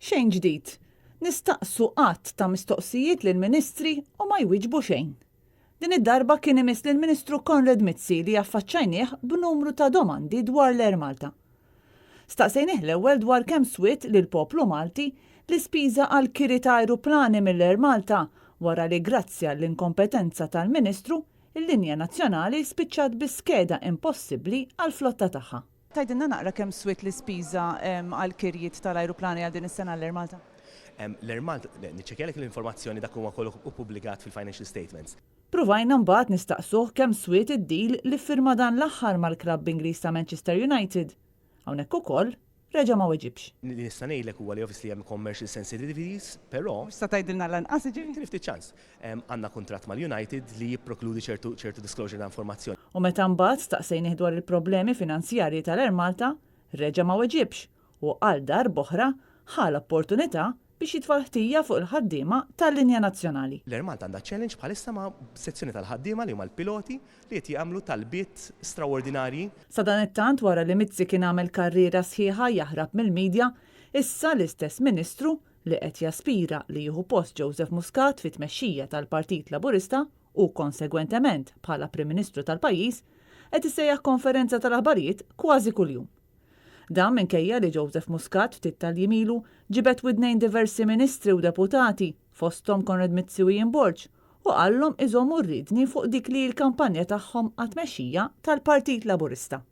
Xejn ġdid. Nistaqsu qatt ta' mistoqsijiet lill ministri u ma jwiġbu xejn. Din id-darba kien imiss lill-Ministru Konrad Mizzi li affaċċajnieh b'numru ta' domandi dwar l-Air Malta. Staqsejnieh l-ewwel dwar kemm swiet lil poplu Malti l-ispiża għal kiri ta' ajruplani mill-Air Malta wara li grazzi għall-inkompetenza tal-Ministru il-linja nazzjonali spiċċat bi skeda impossibbli għall-flotta tagħha. Tajdinna naqra kemm swiet l-ispiża għal kirjiet tal-ajruplani għal din is-sena l-Air Malta? L-Air Malta, niċċekkjalek l-informazzjoni dak huwa kollu ppubblikat fil-financial statements. Provajna mbagħad nistaqsuh kemm swiet id-deal li firma dan l-aħħar mal-klabb Ingliż ta' Manchester United. Hawnhekk ukoll reġa' ma weġibx. Li nista' ngħidlek huwa li obviously hemm commercial sensitivities, però Sa tgħidilna lanqas inti ftit ċans. Għandna kuntratt mal-United li jipprokludi ċertu disclosure ta' informazzjoni. U meta mbagħad staqsejnih dwar il-problemi finanzjarji tal-Air Malta, reġa' ma weġibx u għal darb'oħra ħal opportunità biex jitfal ħtija fuq il-ħaddiema tal-linja nazzjonali. L-Air Malta għandha challenge bħalissa ma' sezzjoni tal-ħaddiema li huma l-piloti li qed jagħmlu talbiet straordinarji. Sa dan it-tant wara li Mizzi kien għamel karriera sħiħa jaħrab mill-medja, issa l-istess Ministru li qed jaspira li jieħu post Joseph Muscat fit-tmexxija tal-Partit Laburista u konsegwentement bħala Prim Ministru tal-pajjiż qed issejjaħ konferenza tal-aħbarijiet kważi kuljum. Dan minkejja li Joseph Muscat ftit tal-jimilu ġibet widnejn diversi ministri u deputati fosthom Konrad Mizzi u Ian Borg u qallhom iżommu rridni fuq dik li l-kampanja tagħhom għat-tmexxija tal-Partit Laburista.